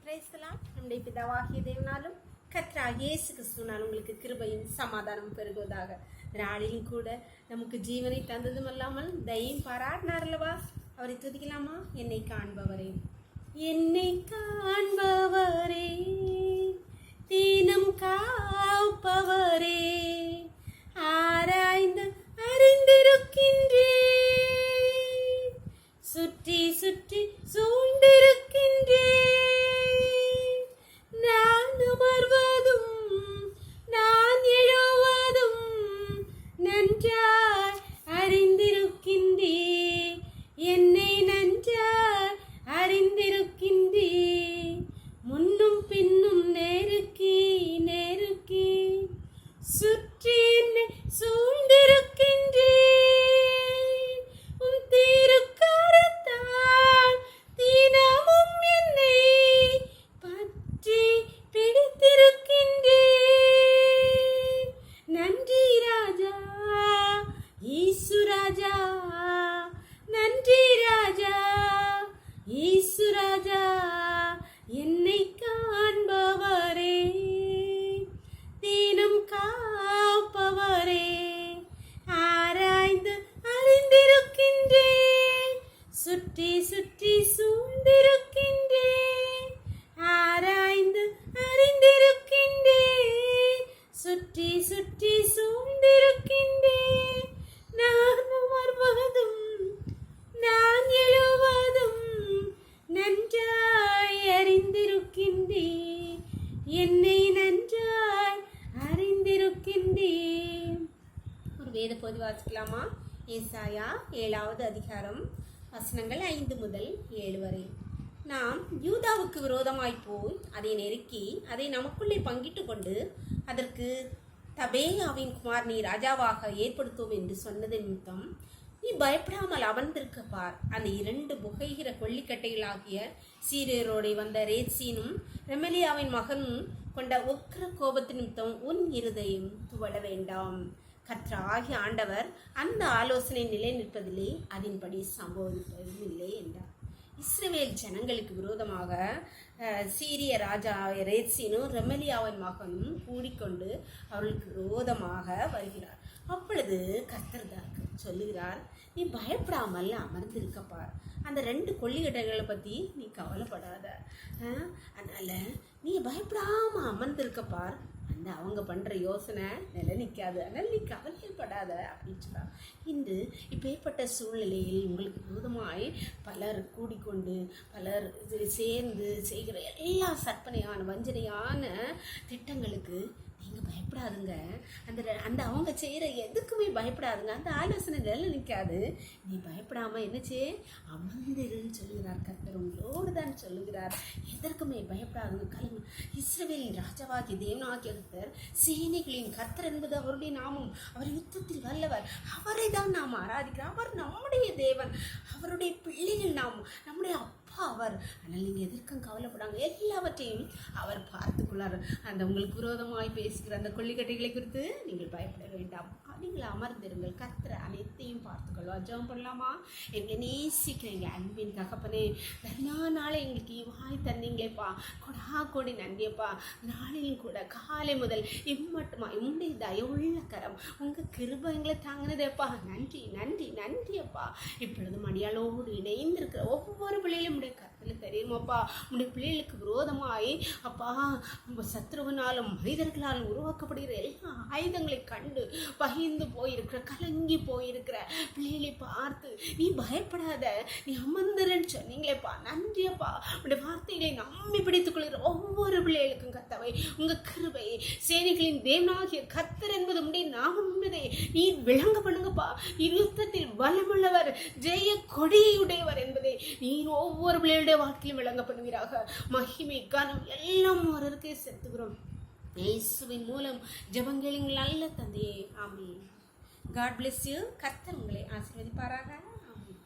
பிரைஸ்தலாம். நம்முடைய பிதாவாகிய தேவனாலும் கர்த்தராகிய இயேசு கிறிஸ்துவினால் உங்களுக்கு கிருபையும் சமாதானம் பெருகுவதாக. நாளிலும் கூட நமக்கு ஜீவனை தந்ததும் அல்லாமல் தயையும் பாராட்டினார் அல்லவா? அவரை துதிக்கலாமா? என்னை காண்பவரே, என்னை காண்பவரே, தீனம் காப்பவரே, ஆராய்ந்து அறிந்திருக்கின்றே, சுற்றி சுற்றி சூழ்ந்திருக்கின்றே, நான் அமர்வதும் நான் எழுவதும் நன்றாய் அறிந்திருக்கின்றே, என்னை நன்றாய் அறிந்திருக்கின்றே, முன்னும் பின்னும் நெருக்கி நெருக்கி சுற்றி என்னை சூழ்ந்திருக்கின்றே, உம் திருக்கரத்தால் தினமும் என்னை பற்றி பிடித்திருக்கின்றே. நன்றி ராஜா ஈசு ராஜா, நன்றி ராஜா ஈசு ராஜா, என்னை காண்பவரே, தினம் காப்பவரே, ஆராய்ந்து அறிந்திருக்கின்றே, சுற்றி சுற்றி சூழ்ந்திருக்கின்றே, ஆராய்ந்து அறிந்திருக்கின்றே, சுற்றி சுற்றி சூழ்ந்திருக்கின்றே, நான் அமர்வதும் நான் எழுவதும் நன்றாய் அறிந்திருக்கின்றே, என்னை நன்றாய் அறிந்திருக்கின்றே. ஒரு வேத பகுதி வாசிக்கலாமா? ஏசாயா 7வது அதிகாரம் வசனங்கள் 5 முதல் 7 வரை. நாம் யூதாவுக்கு விரோதமாய் போய் அதை நெருக்கி அதை நமக்குள்ளே பங்கிட்டு கொண்டு அதற்கு தபேயாவின் குமார் நீ ராஜாவாக ஏற்படுத்துவோம் என்று சொன்னது நிமித்தம் நீ பயப்படாமல் அமர்ந்திருக்க பார். அந்த 2 புகைகிற கொல்லிக்கட்டைகளாகிய சீரியரோடை வந்த ரேத்சீனும் ரெமலியாவின் மகனும் கொண்ட உக்கிர கோபத்து நிமித்தம் உன் இருதயம் துவள வேண்டாம். கர்த்தராகிய ஆண்டவர் அந்த ஆலோசனை நிலை நிற்பதில்லை, அதன்படி சம்பவிப்பதும் இல்லை என்றார். இஸ்ரவேல் ஜனங்களுக்கு விரோதமாக சீரிய ராஜா ரேத்சீனும் ரெமலியாவின் மகனும் கூடிக்கொண்டு அவர்களுக்கு விரோதமாக வருகிறார். அப்பொழுது கர்த்தர் சொல்லுகிறார், நீ பயப்படாமல் அமர்ந்திருக்கப்பார். அந்த 2 கொல்லிக்கட்டைகளை பற்றி நீ கவலைப்படாத, அதனால நீ பயப்படாமல் அமர்ந்திருக்கப்பார். அந்த அவங்க பண்ணுற யோசனை நிலை நிற்காது, அதனால் நீ கவலைப்படாத அப்படின்னு சொல்கிறார். இன்று இப்பேற்பட்ட சூழ்நிலையில் உங்களுக்கு விரோதமாய் பலர் கூடிக்கொண்டு பலர் சேர்ந்து செய்கிற எல்லா சற்பனையான வஞ்சனையான திட்டங்களுக்கு நீங்கள் பயப்படாதுங்க. அந்த அவங்க செய்கிற எதுக்குமே பயப்படாதுங்க. அந்த ஆலோசனை நிலை நிற்காது. நீ பயப்படாமல் என்னச்சே அமர்ந்திருன்னு சொல்லுகிறார் கர்த்தர். உங்களோடு தான் சொல்லுகிறார். எதற்குமே பயப்படாதுங்க. கல்வி இஸ்ரவேலின் ராஜாவாகிய தேவனாகிய கர்த்தர், சேனைகளின் கர்த்தர் என்பது அவருடைய நாமம். அவர் யுத்தத்தில் வல்லவர். அவரை தான் நாம் ஆராதிக்கிறோம். அவர் நம்முடைய தேவன், அவருடைய பிள்ளைகள் நாம், நம்முடைய அவர். ஆனால் நீங்கள் எதற்கும் கவலைப்படாங்க, எல்லாவற்றையும் அவர் பார்த்துக்கொள்ளார். அந்த உங்களுக்கு விரோதமாய் பேசுகிற அந்த கொல்லிக்கட்டைகளை குறித்து நீங்கள் பயப்பட வேண்டாம். நீங்கள் அமர்ந்திருங்கள், கர்த்தர் அனைத்தையும் பார்த்துக்கொள்வார். ஜெபம் பண்ணலாமா? எங்களை நேசிக்கிறீங்க அன்பின் தகப்பனே, நாளை எங்களுக்கு வாய் தந்தீங்களேப்பா, கொடா கொடி நன்றியப்பா. நாளிலும் கூட காலை முதல் இம்மட்டுமா உங்களுடைய தயவுள்ள கரம், உங்கள் கிருபை எங்களை தாங்கினதேப்பா. நன்றி நன்றி நன்றியப்பா. இப்பொழுது மடியாளோடு இணைந்திருக்கிற ஒவ்வொரு பிள்ளைகளும் கருத்தில் தெரியுமாப்பா, உடைய பிள்ளைகளுக்கு விரோதமாய் அப்பா சத்ருவினாலும் மனிதர்களாலும் உருவாக்கப்படுகிற எல்லா ஆயுதங்களை கண்டு பகிர்ந்து போயிருக்கிற, கலங்கி போயிருக்கிற பிள்ளைகளை பார்த்து நீ பயப்படாத, நீ அமர்ந்துறன்னு சொன்னீங்களேப்பா. நன்றியப்பா. உடைய வார்த்தைகளை நம்பி பிடித்துக் கொள்கிற ஒவ்வொரு பிள்ளைகளுக்கும் கர்த்தாவே உங்கள் கிருபை, சேனைகளின் தேவனாகிய கர்த்தர் என்பது உடைய நாமம் என்பதை நீர் விளங்க பண்ணுங்கப்பா. யுத்தத்தில் வல்லமுள்ளவர், ஜெய கொடியுடையவர் என்பதை நீர் ஒவ்வொரு பிள்ளைகளுடைய வாழ்க்கையிலும் விளங்க பண்ணுவீராக. மகிமை கனம் எல்லாம் ஒருவருக்கே செலுத்துகிறோம். இயேசுவின் மூலம் ஜெபங்களின் நல்ல தந்தையே, ஆமென். God bless you. கர்த்தர் உங்களை ஆசீர்வதிப்பாராக. ஆமென்.